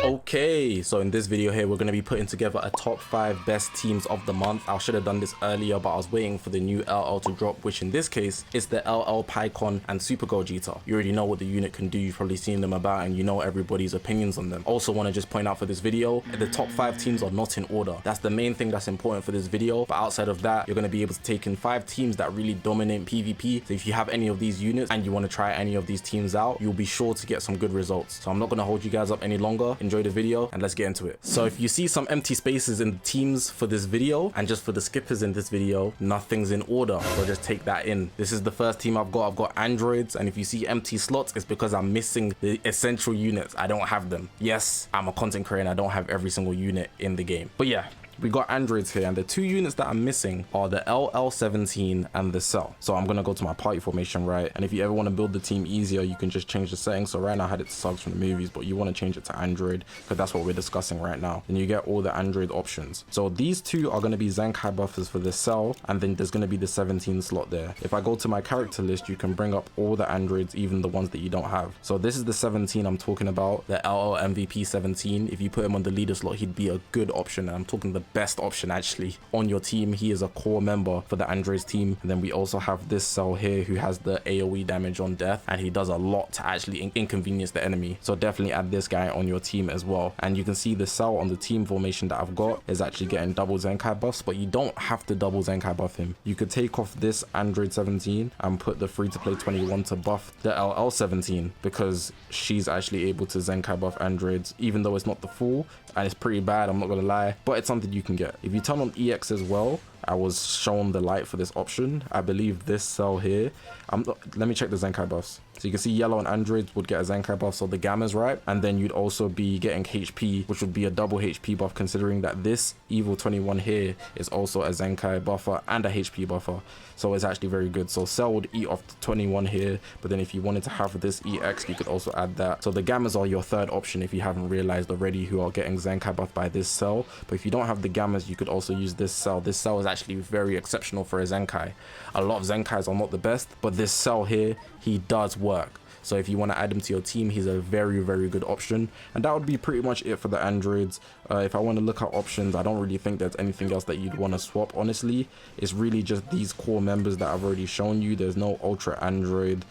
Okay, so in this video here, we're going to be putting together a top 5 best teams of the month. I should have done this earlier, but I was waiting for the new LL to drop, which in this case is the LL Pycon and Super Gogeta. You already know what the unit can do, you've probably seen them about, and you know everybody's opinions on them. Also want to just point out for this video, the top 5 teams are not in order. That's the main thing that's important for this video, but outside of that, you're going to be able to take in 5 teams that really dominate PvP. So if you have any of these units and you want to try any of these teams out, you'll be sure to get some good results. So I'm not going to hold you guys up any longer. Enjoy the video and let's get into it. So if you see some empty spaces in the teams for this video and just for the skippers in this video, nothing's in order, so just take that in. This is the first team I've got androids, and if you see empty slots, it's because I'm missing the essential units. I don't have them. Yes, I'm a content creator and I don't have every single unit in the game, but yeah, we got androids here, and the 2 units that I'm missing are the LL17 and the Cell. So I'm gonna go to my party formation, right? And if you ever want to build the team easier, you can just change the settings. So right now I had it to subs from the movies, but you want to change it to android because that's what we're discussing right now. And you get all the android options. So these 2 are going to be Zenkai buffers for the Cell, and then there's going to be the 17 slot there. If I go to my character list, you can bring up all the androids, even the ones that you don't have. So this is the 17 I'm talking about, the LL MVP 17. If you put him on the leader slot, he'd be a good option, and I'm talking the best option actually on your team. He is a core member for the androids team. And then we also have this Cell here who has the AoE damage on death, and he does a lot to actually inconvenience the enemy. So definitely add this guy on your team as well. And you can see the Cell on the team formation that I've got is actually getting double Zenkai buffs, but you don't have to double Zenkai buff him. You could take off this android 17 and put the free to play 21 to buff the LL 17, because she's actually able to Zenkai buff androids, even though it's not the full, and it's pretty bad, I'm not gonna lie, but it's something you can get. If you turn on EX as well, I was shown the light for this option. I believe this Cell here, let me check the Zenkai buffs. So you can see yellow and androids would get a Zenkai buff, so the gamma's right, and then you'd also be getting HP, which would be a double HP buff, considering that this Evil 21 here is also a Zenkai buffer and a HP buffer, so it's actually very good. So Cell would eat off the 21 here, but then if you wanted to have this EX, you could also add that. So the gammas are your third option if you haven't realized already, who are getting Zenkai buff by this Cell. But if you don't have the gammas, you could also use this Cell. This Cell is actually very exceptional for a Zenkai. A lot of Zenkais are not the best, but this Cell here, he does work. So if you want to add him to your team, he's a very, very good option. And that would be pretty much it for the androids. If I want to look at options, I don't really think there's anything else that you'd want to swap, honestly. It's really just these core members that I've already shown you. There's no ultra android.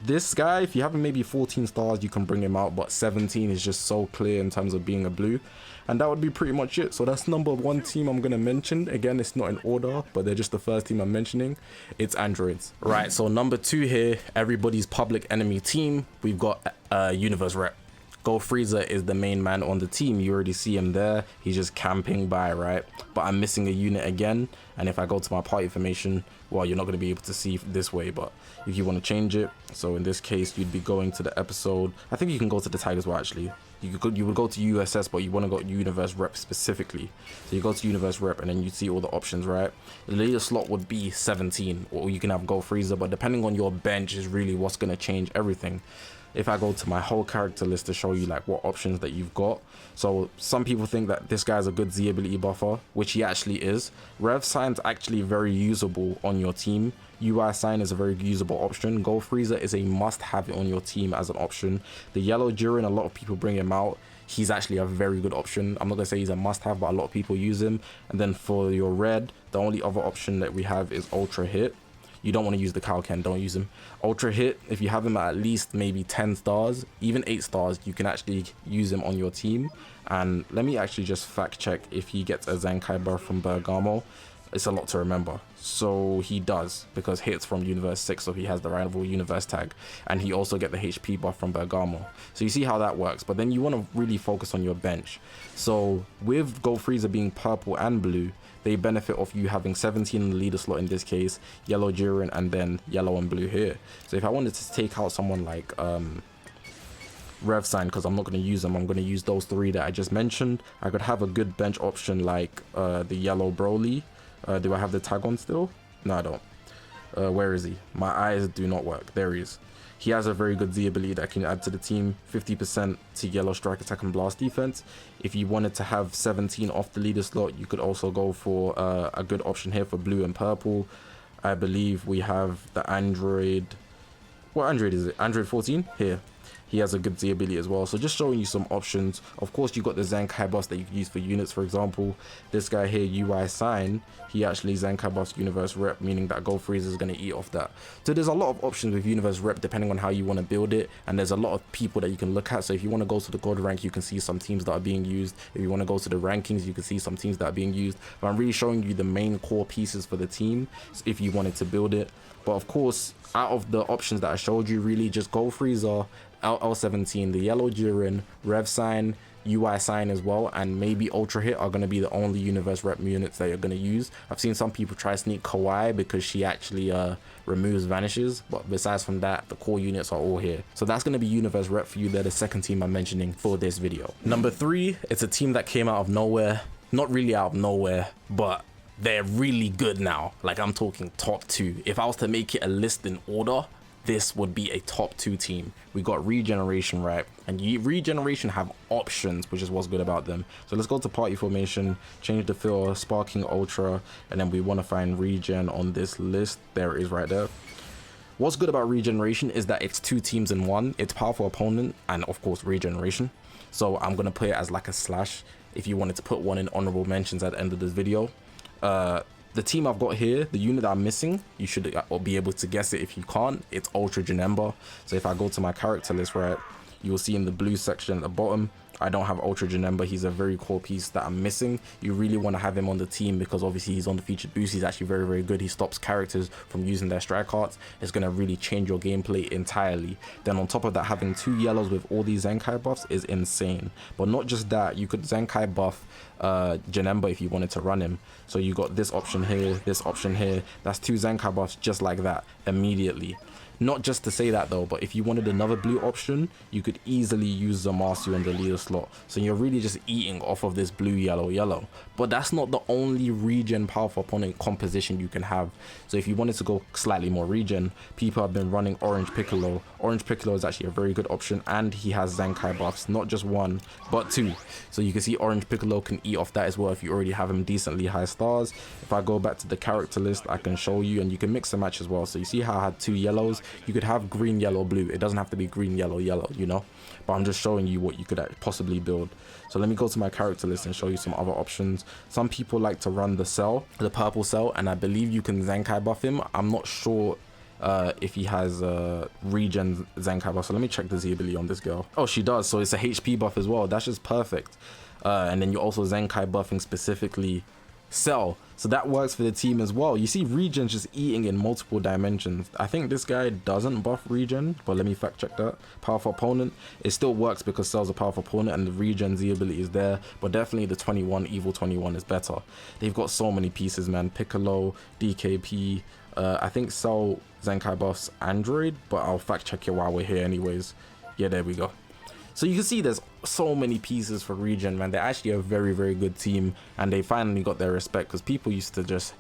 This guy, if you have him maybe 14 stars, you can bring him out, but 17 is just so clear in terms of being a blue. And that would be pretty much it. So that's number 1 team I'm going to mention. Again, it's not in order, but they're just the first team I'm mentioning. It's androids. Right, so number 2 here, everybody's public enemy team. We've got Universe Rep. Go Freezer is the main man on the team. You already see him there. He's just camping by, right? But I'm missing a unit again. And if I go to my party information, well, you're not going to be able to see this way, but if you want to change it, so in this case, you'd be going to the episode. I think you can go to the tag as well, actually. You would go to USS, but you want to go Universe Rep specifically. So you go to Universe Rep and then you see all the options, right? The leader slot would be 17, or you can have Go Freezer, but depending on your bench is really what's going to change everything. If I go to my whole character list to show you like what options that you've got. So some people think that this guy's a good Z ability buffer, which he actually is. Rev Sign's actually very usable on your team. UI Sign is a very usable option. Go Freezer is a must have on your team as an option. The yellow Durin, a lot of people bring him out. He's actually a very good option. I'm not gonna say he's a must have, but a lot of people use him. And then for your red, the only other option that we have is Ultra Hit. You don't want to use the Kalken, don't use him. Ultra Hit, if you have him at least maybe 10 stars, even 8 stars, you can actually use him on your team. And let me actually just fact check if he gets a Zenkai buff from Bergamo. It's a lot to remember. So he does, because Hit's from Universe 6, so he has the rival Universe tag. And he also get the HP buff from Bergamo. So you see how that works, but then you want to really focus on your bench. So with Go Freezer being purple and blue, they benefit off you having 17 in the leader slot in this case, yellow Durin, and then yellow and blue here. So if I wanted to take out someone like Rev Sign, because I'm not going to use them, I'm going to use those 3 that I just mentioned. I could have a good bench option like the yellow Broly. Do I have the tag on still? No, I don't. Where is he? My eyes do not work. There he is. He has a very good Z ability that can add to the team, 50% to yellow strike attack and blast defense. If you wanted to have 17 off the leader slot, you could also go for a good option here for blue and purple. I believe we have the Android. What Android is it? Android 14? Here. he has a good Z ability as well. So just showing you some options. Of course, you got the Zenkai buffs that you can use for units. For example, this guy here, UI Sign, he actually Zenkai buffs Universe Rep, meaning that Gold Freezer is going to eat off that. So there's a lot of options with Universe Rep depending on how you want to build it, and there's a lot of people that you can look at. So if you want to go to the gold rank, you can see some teams that are being used. If you want to go to the rankings, you can see some teams that are being used. But I'm really showing you the main core pieces for the team if you wanted to build it. But of course, out of the options that I showed you, really just Gold Freezer, LL17, the Yellow Durin, Rev Sign, UI Sign as well, and maybe Ultra Hit are going to be the only Universe Rep units that you're going to use. I've seen some people try sneak Kawaii because she actually removes vanishes, but besides from that, the core units are all here. So that's going to be Universe Rep for you. They're the second team I'm mentioning for this video. Number 3, it's a team that came out of nowhere. Not really out of nowhere, but they're really good now. Like, I'm talking top 2. If I was to make it a list in order, this would be a top 2 team. We got Regeneration, right? And Regeneration have options, which is what's good about them. So let's go to party formation, change the filter, Sparking Ultra, and then we want to find Regen on this list. There it is right there. What's good about Regeneration is that it's 2 teams in one. It's powerful opponent and of course Regeneration. So I'm gonna put it as like a slash if you wanted to put one in honorable mentions at the end of this video. The team I've got here, the unit that I'm missing, you should be able to guess it. If you can't, it's Ultra Janemba. So if I go to my character list, right, you will see in the blue section at the bottom, I don't have Ultra Janemba. He's a very core piece that I'm missing. You really want to have him on the team because obviously he's on the featured boost. He's actually very, very good. He stops characters from using their strike arts. It's going to really change your gameplay entirely. Then on top of that, having 2 yellows with all these Zenkai buffs is insane. But not just that, you could Zenkai buff Janemba if you wanted to run him. So you got this option here, this option here. That's 2 Zenkai buffs just like that immediately. Not just to say that though, but if you wanted another blue option, you could easily use Zamasu in the leader slot. So you're really just eating off of this blue, yellow, yellow. But that's not the only regen powerful opponent composition you can have. So if you wanted to go slightly more regen, people have been running Orange Piccolo. Orange Piccolo is actually a very good option, and he has Zenkai buffs, not just 1, but 2. So you can see Orange Piccolo can eat off that as well if you already have him decently high stars. If I go back to the character list, I can show you, and you can mix and match as well. So you see how I had 2 yellows. You could have green, yellow, blue. It doesn't have to be green, yellow, yellow, you know, but I'm just showing you what you could possibly build. So let me go to my character list and show you some other options. Some people like to run the cell, the purple cell, and I believe you can Zenkai buff him. I'm not sure if he has regen Zenkai buff. So let me check the Z ability on this girl. Oh, she does. So it's a HP buff as well. That's just perfect. And then you're also Zenkai buffing specifically Cell, so that works for the team as well. You see Regen just eating in multiple dimensions. I think this guy doesn't buff Regen, but let me fact check that. Powerful opponent, it still works because Cell's a powerful opponent and the Regen Z ability is there, but definitely the 21 Evil 21 is better. They've got so many pieces, man. Piccolo, DKP, I think Cell Zenkai buffs Android, but I'll fact check it while we're here anyways. Yeah, there we go. So you can see there's so many pieces for Regen, man. They're actually a very, very good team, and they finally got their respect because people used to just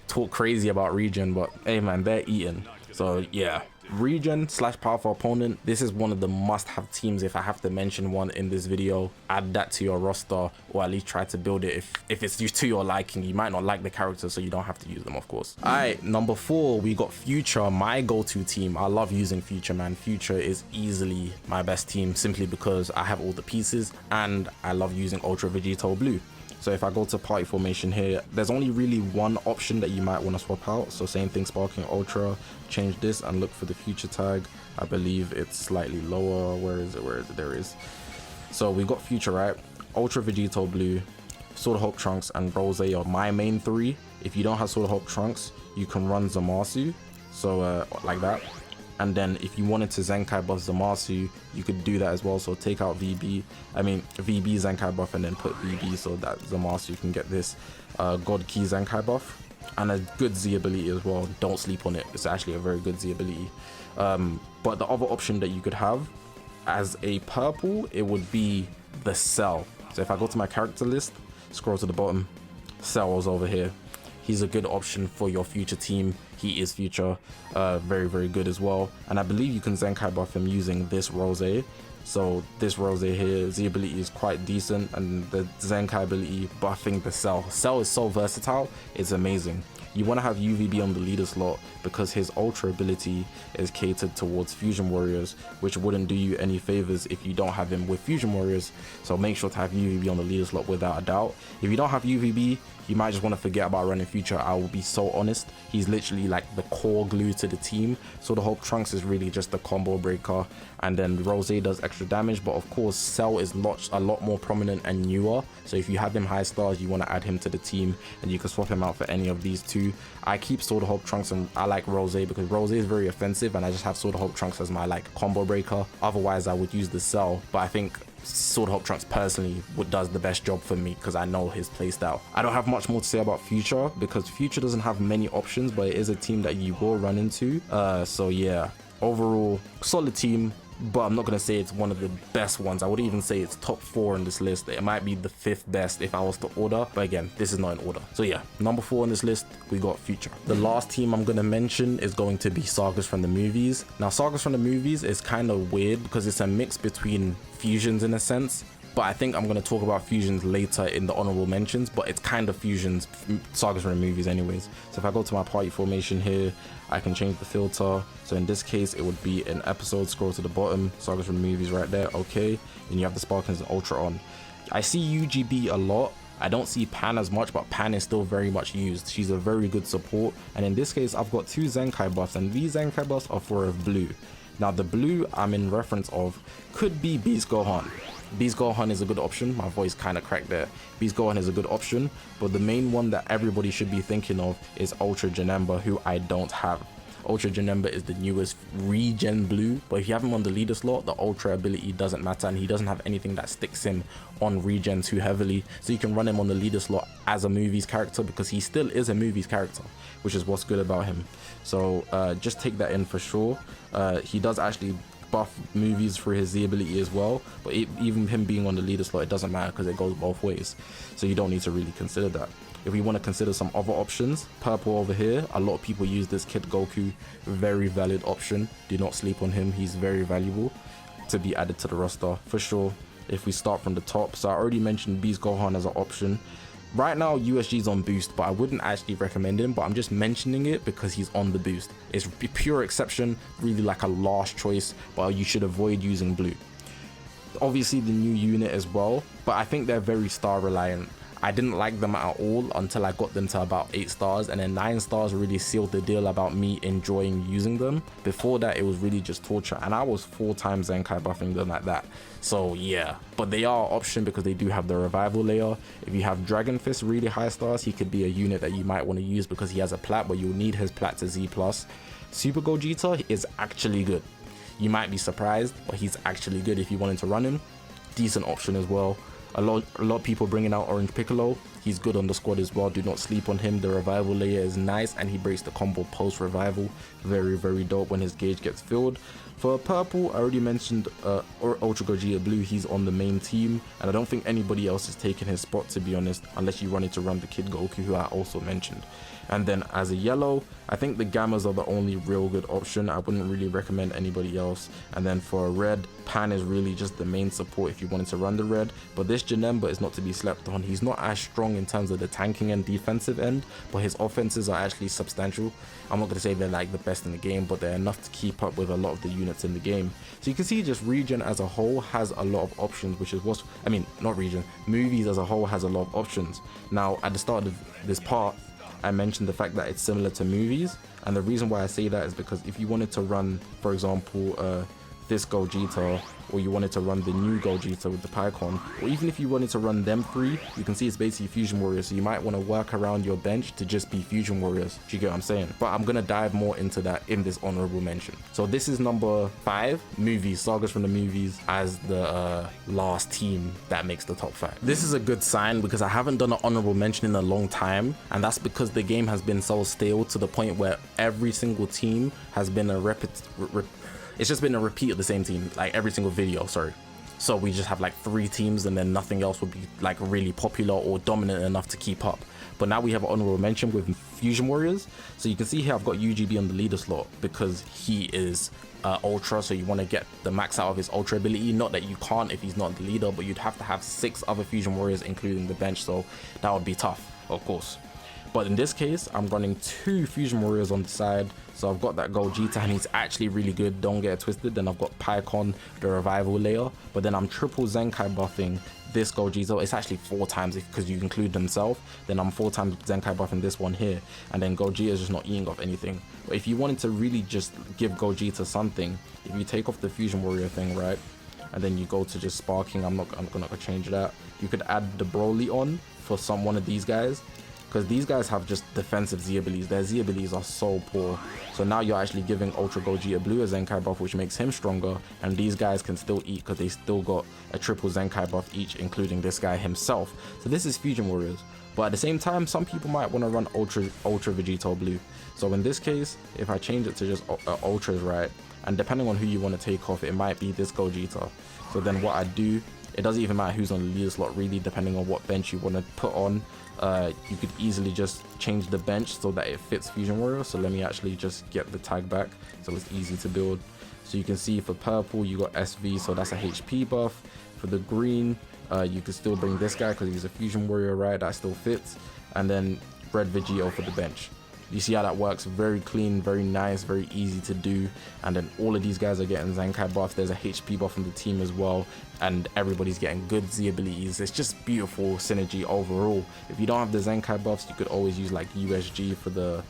talk crazy about Regen, but hey, man, they're eating. So yeah, Regen / powerful opponent. This is one of the must-have teams. If I have to mention one in this video, add that to your roster, or at least try to build it if it's to your liking. You might not like the characters, so you don't have to use them, of course. All right, number 4, we got Future, my go-to team. I love using Future, man. Future is easily my best team simply because I have all the pieces and I love using Ultra Vegito Blue. So if I go to party formation here, there's only really one option that you might want to swap out. So same thing, Sparking Ultra, change this and look for the Future tag. I believe it's slightly lower. Where is it? Where is it? There it is. So we got Future, right? Ultra Vegito Blue, Sword of Hope Trunks, and Rose are my main 3. If you don't have Sword of Hope Trunks, you can run Zamasu. So like that. And then if you wanted to Zenkai buff Zamasu, you could do that as well. So take out VB Zenkai buff and then put VB so that Zamasu can get this God Key Zenkai buff. And a good Z ability as well. Don't sleep on it. It's actually a very good Z ability. But the other option that you could have as a purple, it would be the Cell. So if I go to my character list, scroll to the bottom, Cell is over here. He's a good option for your Future team. He is Future, very, very good as well. And I believe you can Zenkai buff him using this Rose. So this Rose here, Z ability is quite decent, and the Zenkai ability buffing the Cell. Cell is so versatile, it's amazing. You want to have UVB on the leader slot because his ultra ability is catered towards Fusion Warriors, which wouldn't do you any favors if you don't have him with Fusion Warriors. So make sure to have UVB on the leader slot without a doubt. If you don't have UVB, you might just want to forget about running Future. I will be so honest, he's literally like the core glue to the team. So the Hope Trunks is really just the combo breaker, and then Rose does extra damage, but of course Cell is a lot more prominent and newer. So if you have him high stars, you want to add him to the team, and you can swap him out for any of these two. I keep Sword of Hope Trunks, and I like Rose because Rose is very offensive, and I just have Sword of Hope Trunks as my like combo breaker. Otherwise I would use the Cell, but I think Sword of Hope Trunks personally does the best job for me because I know his playstyle. I don't have much more to say about Future because Future doesn't have many options, but it is a team that you will run into. So yeah, overall solid team, but I'm not going to say it's one of the best ones. I would even say it's top 4 on this list. It might be the 5th best if I was to order, but again, this is not in order. So yeah, number 4 on this list, we got Future. The last team I'm going to mention is going to be Sagas from the movies. Now Sagas from the movies is kind of weird because it's a mix between fusions in a sense, but I think I'm going to talk about fusions later in the honorable mentions, but it's kind of fusions, Sagas from the movies anyways. So if I go to my party formation here, I can change the filter. So in this case, it would be an episode, scroll to the bottom, Sagas from the movies right there, okay. And you have the Sparkins and Ultra on. I see UGB a lot. I don't see Pan as much, but Pan is still very much used. She's a very good support. And in this case, I've got 2 Zenkai buffs, and these Zenkai buffs are for a blue. Now the blue I'm in reference of could be Beast Gohan. Beast Gohan is a good option. My voice kind of cracked there. Beast Gohan is a good option, but the main one that everybody should be thinking of is Ultra Janemba, who I don't have. Ultra Janemba is the newest regen blue, but if you have him on the leader slot, the ultra ability doesn't matter, and he doesn't have anything that sticks him on regen too heavily, so you can run him on the leader slot as a movies character because he still is a movies character, which is what's good about him. So just take that in for sure. He does actually buff movies for his Z ability as well, but even him being on the leader slot, it doesn't matter because it goes both ways, so you don't need to really consider that. If we want to consider some other options, purple over here, a lot of people use this Kid Goku, very valid option. Do not sleep on him, he's very valuable to be added to the roster for sure. If we start from the top, so I already mentioned Beast Gohan as an option. Right now USG's on boost, but I wouldn't actually recommend him, but I'm just mentioning it because he's on the boost. It's a pure exception, really like a last choice, but you should avoid using blue. Obviously the new unit as well, but I think they're very star reliant. I didn't like them at all until I got them to about 8 stars, and then 9 stars really sealed the deal about me enjoying using them. Before that, it was really just torture, and I was 4 times Zenkai buffing them like that. So yeah, but they are an option because they do have the revival layer. If you have Dragon Fist really high stars, he could be a unit that you might want to use because he has a plat, but you'll need his plat to Z+. Super Gogeta is actually good. You might be surprised, but he's actually good if you wanted to run him. Decent option as well. A lot of people bringing out Orange Piccolo. He's good on the squad as well. Do not sleep on him. The revival layer is nice, and he breaks the combo post revival. Very, very dope when his gauge gets filled. For purple, I already mentioned Ultra Gogeta Blue. He's on the main team, and I don't think anybody else is taking his spot, to be honest, unless you wanted to run the Kid Goku, who I also mentioned. And then as a yellow, I think the Gammas are the only real good option. I wouldn't really recommend anybody else. And then for a red, Pan is really just the main support if you wanted to run the red. But this Janemba is not to be slept on. He's not as strong in terms of the tanking and defensive end, but his offenses are actually substantial. I'm not going to say they're like the best in the game, but they're enough to keep up with a lot of the units in the game. So you can see just regen as a whole has a lot of options, which is what, I mean, not regen, movies as a whole has a lot of options. Now, at the start of this part, I mentioned the fact that it's similar to movies, and the reason why I say that is because if you wanted to run, for example, this Gogeta, or you wanted to run the new Gogeta with the Pycon, or even if you wanted to run them 3, you can see it's basically Fusion Warriors, so you might want to work around your bench to just be Fusion Warriors. Do you get what I'm saying? But I'm gonna dive more into that in this honorable mention. So this is number 5, movies, Sagas from the movies, as the last team that makes the top 5. This is a good sign because I haven't done an honorable mention in a long time, and that's because the game has been so stale to the point where every single team has been a it's just been a repeat of the same team, like every single video, sorry. So we just have like 3 teams, and then nothing else would be like really popular or dominant enough to keep up. But now we have an honorable mention with Fusion Warriors. So you can see here I've got UGB on the leader slot because he is ultra, so you want to get the max out of his ultra ability. Not that you can't if he's not the leader, but you'd have to have 6 other Fusion Warriors including the bench, so that would be tough, of course. But in this case, I'm running 2 Fusion Warriors on the side. So I've got that Gogeta, and he's actually really good, don't get it twisted. Then I've got Pycon, the revival layer, but then I'm triple Zenkai buffing this Gogeta. It's actually 4 times because you include himself. Then I'm 4 times Zenkai buffing this one here, and then Gogeta is just not eating off anything. But if you wanted to really just give Gogeta something, if you take off the Fusion Warrior thing, right, and then you go to just sparking, I'm gonna change that. You could add the Broly on for one of these guys, because these guys have just defensive Z abilities. Their Z abilities are so poor. So now you're actually giving Ultra Gogeta Blue a Zenkai buff, which makes him stronger, and these guys can still eat because they still got a triple Zenkai buff each, including this guy himself. So this is Fusion Warriors. But at the same time, some people might want to run Ultra Vegito Blue. So in this case, if I change it to just Ultras, right, and depending on who you want to take off, it might be this Gogeta. So then what I do, it doesn't even matter who's on the leader slot really, depending on what bench you want to put on. You could easily just change the bench so that it fits Fusion Warrior. So let me actually just get the tag back so it's easy to build. So you can see for purple you got SV, so that's a HP buff. For the green, you could still bring this guy because he's a Fusion Warrior, right? That still fits. And then red Vegito for the bench. You see how that works? Very clean, very nice, very easy to do. And then all of these guys are getting Zenkai buff. There's a HP buff from the team as well, and everybody's getting good Z abilities. It's just beautiful synergy overall. If you don't have the Zenkai buffs, you could always use like USG for the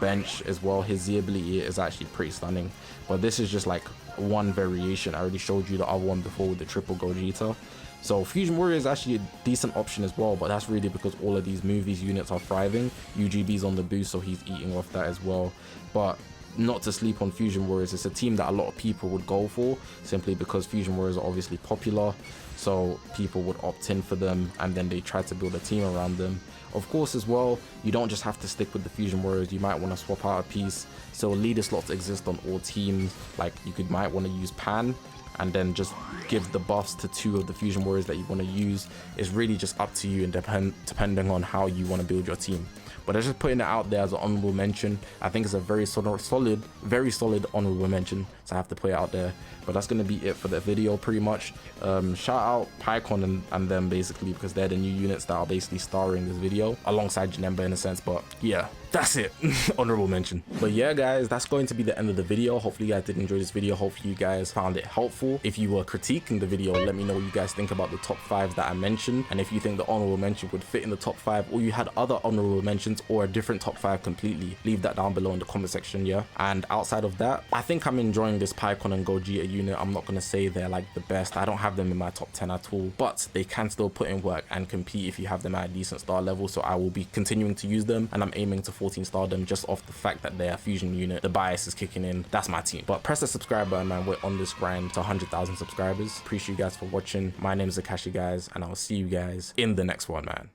bench as well. His Z ability is actually pretty stunning, but this is just like one variation. I already showed you the other one before with the triple Gogeta. So Fusion Warrior is actually a decent option as well, but that's really because all of these movies units are thriving. UGB's on the boost, so he's eating off that as well. But not to sleep on Fusion Warriors, it's a team that a lot of people would go for simply because Fusion Warriors are obviously popular, so people would opt in for them and then they try to build a team around them. Of course as well, you don't just have to stick with the Fusion Warriors, you might want to swap out a piece. So leader slots exist on all teams, like might want to use Pan and then just give the buffs to 2 of the Fusion Warriors that you want to use. It's really just up to you and depending on how you want to build your team. But I'm just putting it out there as an honorable mention. I think it's a very solid honorable mention, so I have to put it out there. But that's going to be it for the video pretty much. Shout out Pycon and them basically, because they're the new units that are basically starring this video alongside Janemba in a sense. But yeah, that's it. Honorable mention. But yeah guys, that's going to be the end of the video. Hopefully you guys did enjoy this video. Hopefully you guys found it helpful. If you were critiquing the video, let me know what you guys think about the top 5 that I mentioned, and if you think the honorable mention would fit in the top 5, or you had other honorable mentions or a different top 5 completely, leave that down below in the comment section. Yeah, and outside of that, I think I'm enjoying this Pycon and Gogeta unit. I'm not gonna say they're like the best. I don't have them in my top 10 at all, but they can still put in work and compete if you have them at a decent star level. So I will be continuing to use them, and I'm aiming to 14 star them just off the fact that they're a fusion unit. The bias is kicking in. That's my team. But press the subscribe button, man. We're on this grind to 100,000 subscribers. Appreciate you guys for watching. My name is Zakashi, guys, and I'll see you guys in the next one, man.